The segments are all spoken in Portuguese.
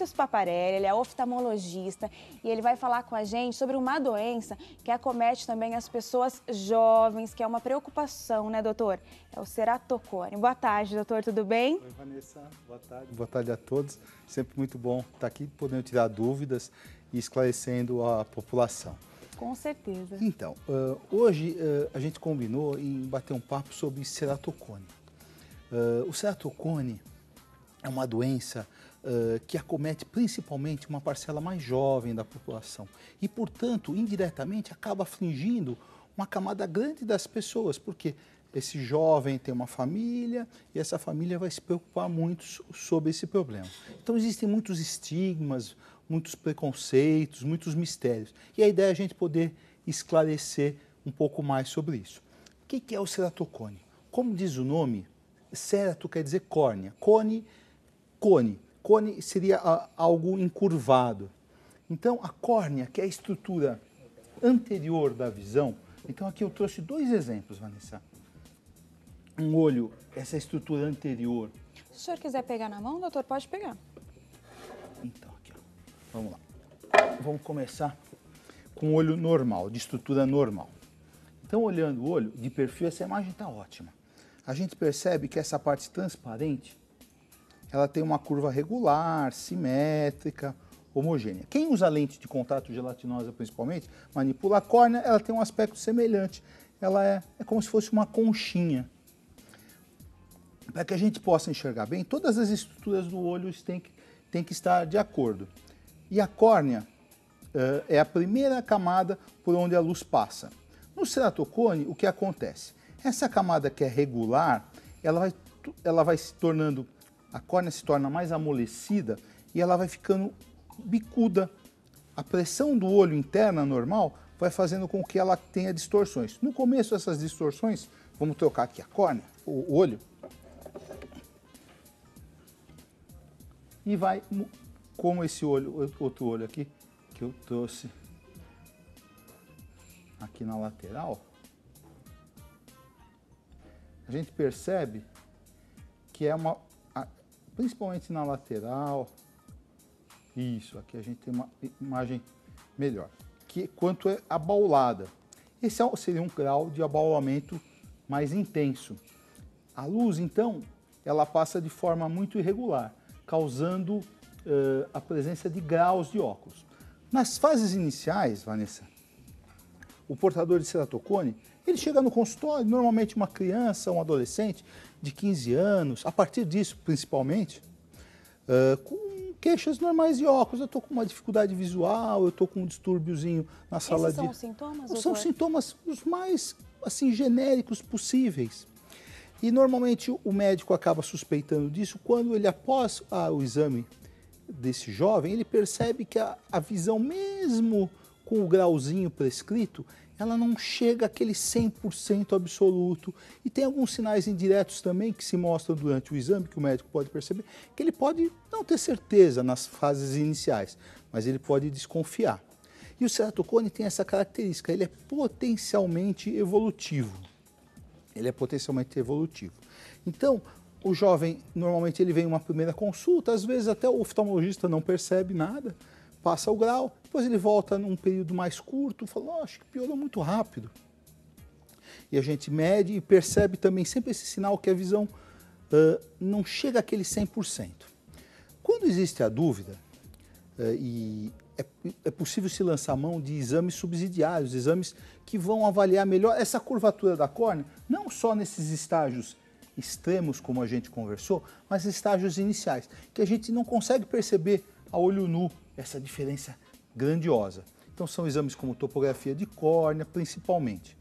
Vinícius Paparelli, ele é oftalmologista e ele vai falar com a gente sobre uma doença que acomete também as pessoas jovens, que é uma preocupação, né, doutor? É o ceratocone. Boa tarde, doutor, tudo bem? Oi, Vanessa, boa tarde. Boa tarde a todos. Sempre muito bom estar aqui, podendo tirar dúvidas e esclarecendo a população. Com certeza. Então, hoje a gente combinou em bater um papo sobre ceratocone. O ceratocone é uma doença que acomete principalmente uma parcela mais jovem da população e, portanto, indiretamente acaba afligindo uma camada grande das pessoas, porque esse jovem tem uma família e essa família vai se preocupar muito sobre esse problema. Então, existem muitos estigmas, muitos preconceitos, muitos mistérios. E a ideia é a gente poder esclarecer um pouco mais sobre isso. O que é o ceratocone? Como diz o nome, cerato quer dizer córnea, cone seria algo encurvado. Então, a córnea, que é a estrutura anterior da visão, então aqui eu trouxe dois exemplos, Vanessa. Um olho, essa estrutura anterior. Se o senhor quiser pegar na mão, doutor, pode pegar. Então, aqui, ó. Vamos lá. Vamos começar com o olho normal, de estrutura normal. Então, olhando o olho de perfil, essa imagem está ótima. A gente percebe que essa parte transparente, ela tem uma curva regular, simétrica, homogênea. Quem usa lente de contato gelatinosa, principalmente, manipula a córnea, ela tem um aspecto semelhante. Ela é como se fosse uma conchinha. Para que a gente possa enxergar bem, todas as estruturas do olho têm que estar de acordo. E a córnea é a primeira camada por onde a luz passa. No ceratocone, o que acontece? Essa camada que é regular, ela vai se tornando, a córnea se torna mais amolecida e ela vai ficando bicuda. A pressão do olho interna normal vai fazendo com que ela tenha distorções. No começo, essas distorções, vamos trocar aqui a córnea, o olho, e vai, como esse olho, outro olho aqui, que eu trouxe aqui na lateral, a gente percebe que é principalmente na lateral, isso, aqui a gente tem uma imagem melhor, que quanto é abaulada. Esse seria um grau de abaulamento mais intenso. A luz, então, ela passa de forma muito irregular, causando a presença de graus de óculos. Nas fases iniciais, Vanessa, o portador de ceratocone, ele chega no consultório, normalmente uma criança, um adolescente de 15 anos, a partir disso, principalmente, com queixas normais de óculos. Eu estou com uma dificuldade visual, eu estou com um distúrbiozinho na sala Esses são os sintomas, doutor? São sintomas os mais, assim, genéricos possíveis. E normalmente o médico acaba suspeitando disso quando ele, após o exame desse jovem, ele percebe que a visão, mesmo com o grauzinho prescrito, ela não chega àquele 100% absoluto. E tem alguns sinais indiretos também que se mostram durante o exame, que o médico pode perceber, que ele pode não ter certeza nas fases iniciais, mas ele pode desconfiar. E o ceratocone tem essa característica, ele é potencialmente evolutivo. Ele é potencialmente evolutivo. Então, o jovem, normalmente ele vem em uma primeira consulta, às vezes até o oftalmologista não percebe nada, passa o grau, depois ele volta num período mais curto, fala, oh, acho que piorou muito rápido. E a gente mede e percebe também sempre esse sinal que a visão não chega àquele 100%. Quando existe a dúvida, e é possível se lançar mão de exames subsidiários, exames que vão avaliar melhor essa curvatura da córnea, não só nesses estágios extremos, como a gente conversou, mas estágios iniciais, que a gente não consegue perceber a olho nu essa diferença grandiosa. Então são exames como topografia de córnea, principalmente.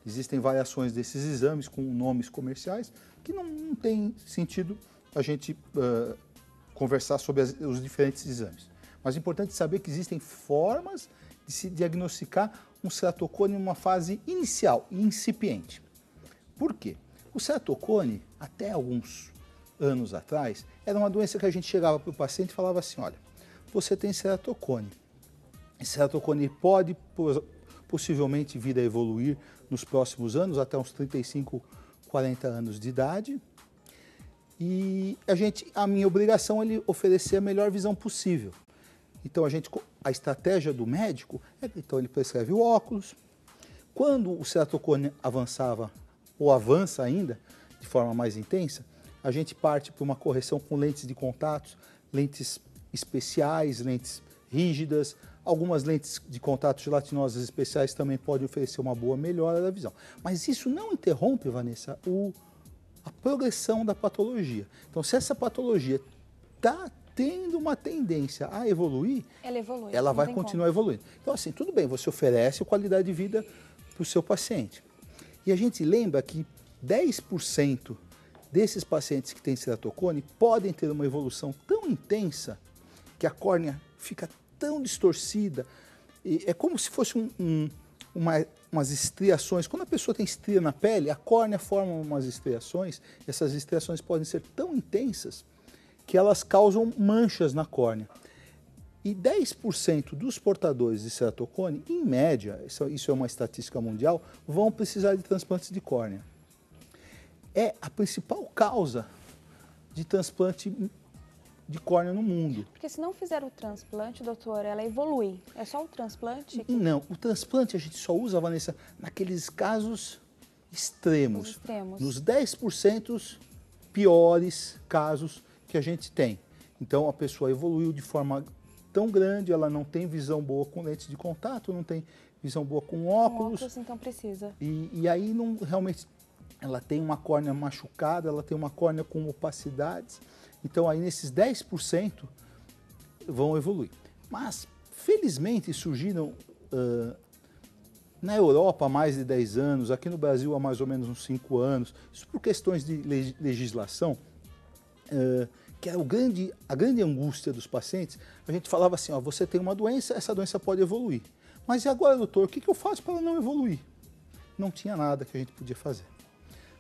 Existem variações desses exames com nomes comerciais que não tem sentido a gente conversar sobre os diferentes exames. Mas é importante saber que existem formas de se diagnosticar um ceratocone em uma fase inicial, incipiente. Por quê? O ceratocone, até alguns anos atrás, era uma doença que a gente chegava para o paciente e falava assim, olha, você tem ceratocone. Esse ceratocone pode possivelmente vir a evoluir nos próximos anos, até uns 35, 40 anos de idade, E a minha obrigação é oferecer a melhor visão possível. Então, a estratégia do médico então ele prescreve o óculos. Quando o ceratocone avançava, ou avança ainda, de forma mais intensa, a gente parte para uma correção com lentes de contato, lentes especiais, lentes rígidas. Algumas lentes de contato gelatinosas especiais também podem oferecer uma boa melhora da visão. Mas isso não interrompe, Vanessa, a progressão da patologia. Então, se essa patologia está tendo uma tendência a evoluir, ela vai continuar evoluindo. Então, assim, tudo bem, você oferece qualidade de vida para o seu paciente. E a gente lembra que 10% desses pacientes que têm ceratocone podem ter uma evolução tão intensa que a córnea fica tão distorcida. E é como se fosse umas estriações. Quando a pessoa tem estria na pele, a córnea forma umas estriações. Essas estriações podem ser tão intensas que elas causam manchas na córnea. E 10% dos portadores de ceratocone, em média, isso é uma estatística mundial, vão precisar de transplantes de córnea. É a principal causa de transplante de córnea no mundo. Porque se não fizer o transplante, doutor, ela evolui. É só o transplante? Não, o transplante a gente só usa, Vanessa, naqueles casos extremos. Nos 10% piores casos que a gente tem. Então a pessoa evoluiu de forma tão grande, ela não tem visão boa com lente de contato, não tem visão boa com óculos. Com óculos, então precisa. E aí não realmente ela tem uma córnea machucada, ela tem uma córnea com opacidades. Então aí nesses 10% vão evoluir. Mas felizmente surgiram na Europa há mais de 10 anos, aqui no Brasil há mais ou menos uns 5 anos, isso por questões de legislação, que era a grande angústia dos pacientes. A gente falava assim, ó, você tem uma doença, essa doença pode evoluir. Mas e agora, doutor, o que eu faço para ela não evoluir? Não tinha nada que a gente podia fazer.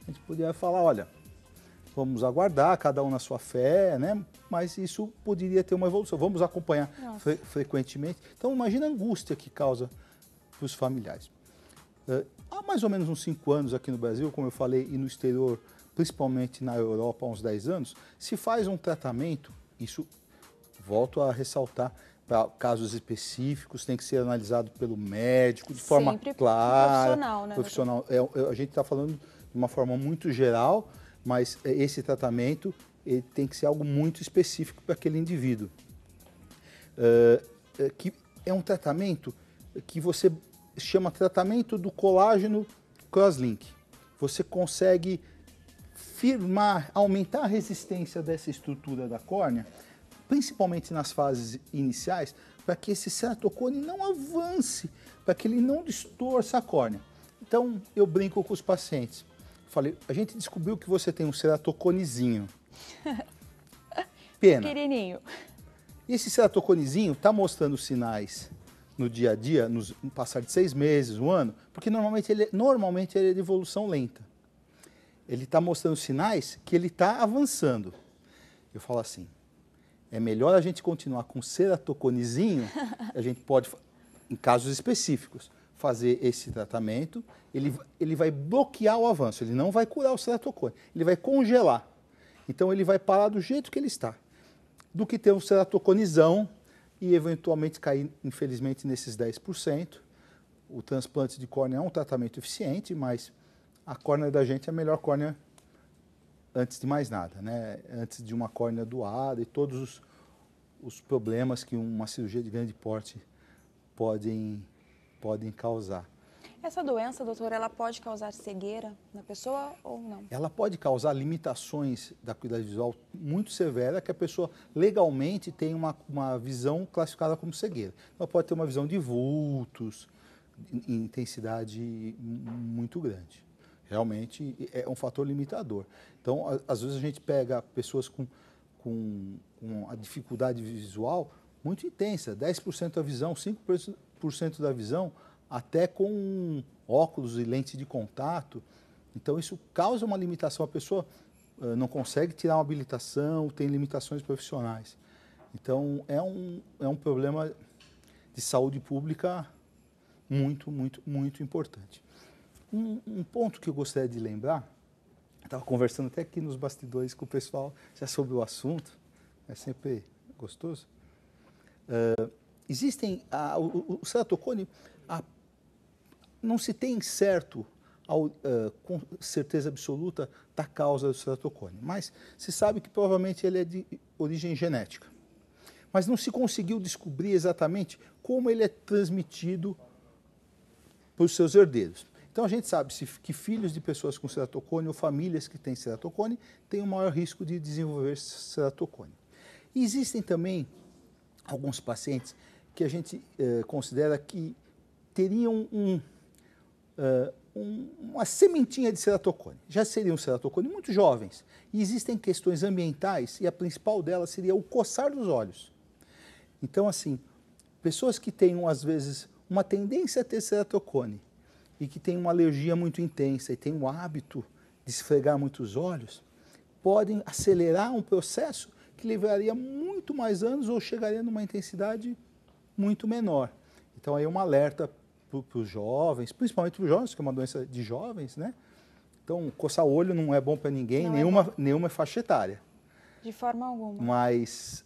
A gente podia falar, olha, vamos aguardar, cada um na sua fé, né? Mas isso poderia ter uma evolução. Vamos acompanhar frequentemente. Então, imagina a angústia que causa para os familiares. Há mais ou menos uns 5 anos aqui no Brasil, como eu falei, e no exterior, principalmente na Europa há uns 10 anos, se faz um tratamento, isso, volto a ressaltar, para casos específicos, tem que ser analisado pelo médico, de forma clara. Profissional, né? Profissional. A gente está falando de uma forma muito geral, mas esse tratamento ele tem que ser algo muito específico para aquele indivíduo. Que é um tratamento que você chama tratamento do colágeno crosslink. Você consegue firmar, aumentar a resistência dessa estrutura da córnea, principalmente nas fases iniciais, para que esse ceratocone não avance, para que ele não distorça a córnea. Então, eu brinco com os pacientes. Falei, a gente descobriu que você tem um ceratoconezinho. Pena. Pequenininho. E esse ceratoconezinho está mostrando sinais no dia a dia, no passar de 6 meses, 1 ano, porque normalmente ele é de evolução lenta. Ele está mostrando sinais que ele está avançando. Eu falo assim, é melhor a gente continuar com o ceratoconezinho, a gente pode, em casos específicos, fazer esse tratamento, ele vai bloquear o avanço, ele não vai curar o ceratocone, ele vai congelar. Então ele vai parar do jeito que ele está, do que ter um ceratoconizão e eventualmente cair, infelizmente, nesses 10%. O transplante de córnea é um tratamento eficiente, mas a córnea da gente é a melhor córnea antes de mais nada, né? Antes de uma córnea doada e todos os problemas que uma cirurgia de grande porte podem causar. Essa doença, doutor, ela pode causar cegueira na pessoa ou não? Ela pode causar limitações da acuidade visual muito severa, que a pessoa legalmente tem uma visão classificada como cegueira. Ela pode ter uma visão de vultos, em intensidade muito grande. Realmente é um fator limitador. Então, às vezes a gente pega pessoas com a dificuldade visual muito intensa, 10% da visão, 5% da visão, até com óculos e lente de contato. Então, isso causa uma limitação. A pessoa não consegue tirar uma habilitação, tem limitações profissionais. Então, é um problema de saúde pública muito, muito, muito importante. Um ponto que eu gostaria de lembrar, Estava conversando até aqui nos bastidores com o pessoal já sobre o assunto, é sempre gostoso. Existem, o ceratocone, não se tem certo, com certeza absoluta, da causa do ceratocone, mas se sabe que provavelmente ele é de origem genética. Mas não se conseguiu descobrir exatamente como ele é transmitido para os seus herdeiros. Então a gente sabe que filhos de pessoas com ceratocone ou famílias que têm ceratocone têm um maior risco de desenvolver ceratocone. E existem também alguns pacientes que a gente considera que teriam uma sementinha de ceratocone. Já seriam ceratocone muito jovens. E existem questões ambientais e a principal delas seria o coçar dos olhos. Então, assim, pessoas que tenham, às vezes, uma tendência a ter ceratocone e que têm uma alergia muito intensa e têm o hábito de esfregar muito os olhos, podem acelerar um processo que levaria muito mais anos ou chegaria numa intensidade muito menor. Então, aí é um alerta para os jovens, principalmente para os jovens, que é uma doença de jovens, né? Então, coçar o olho não é bom para ninguém, nenhuma faixa etária. De forma alguma. Mas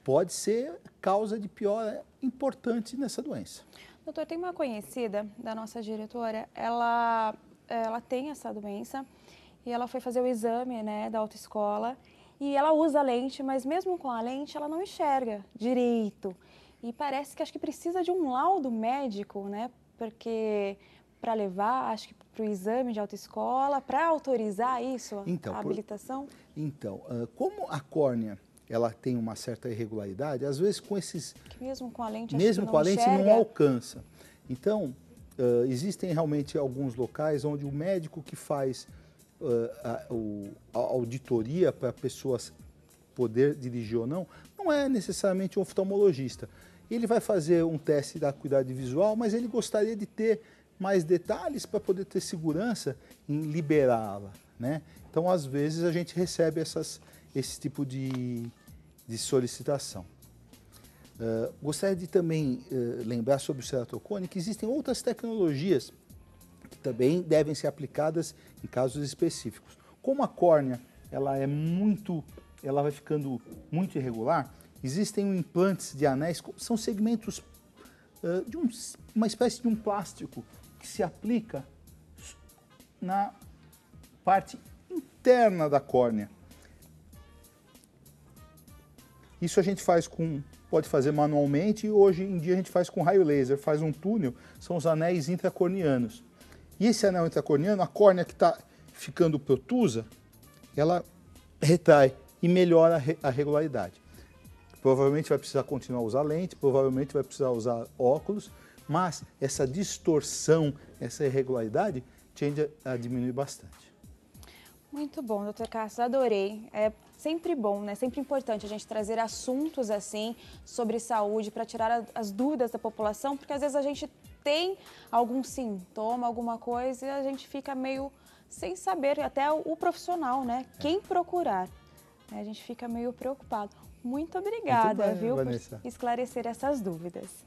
pode ser causa de piora importante nessa doença. Doutor, tem uma conhecida da nossa diretora, ela tem essa doença e ela foi fazer o exame, né, da autoescola e ela usa lente, mas mesmo com a lente ela não enxerga direito. E parece que acho que precisa de um laudo médico, né, porque para levar, acho que para o exame de autoescola, para autorizar isso, a habilitação? Então, como a córnea ela tem uma certa irregularidade, às vezes com esses... Que mesmo com a lente, mesmo com a lente não alcança. Então, existem realmente alguns locais onde o médico que faz a auditoria para pessoas poder dirigir ou não é necessariamente um oftalmologista. Ele vai fazer um teste da acuidade visual, mas ele gostaria de ter mais detalhes para poder ter segurança em liberá-la, né? Então, às vezes, a gente recebe esse tipo de solicitação. Gostaria de também lembrar sobre o ceratocone que existem outras tecnologias que também devem ser aplicadas em casos específicos. Como a córnea ela vai ficando muito irregular, existem implantes de anéis, são segmentos de uma espécie de um plástico que se aplica na parte interna da córnea. Isso a gente pode fazer manualmente e hoje em dia a gente faz com raio laser, faz um túnel, são os anéis intracornianos. E esse anel intracorniano, a córnea que está ficando protusa, ela retrai e melhora a regularidade. Provavelmente vai precisar continuar a usar lente, provavelmente vai precisar usar óculos, mas essa distorção, essa irregularidade tende a diminuir bastante. Muito bom, doutor Cássio, adorei. É sempre bom, né? Sempre importante a gente trazer assuntos assim sobre saúde para tirar as dúvidas da população, porque às vezes a gente tem algum sintoma, alguma coisa e a gente fica meio sem saber, até o profissional, né? Quem procurar. A gente fica meio preocupado. Muito obrigada, Muito bem, viu, Vanessa, por esclarecer essas dúvidas.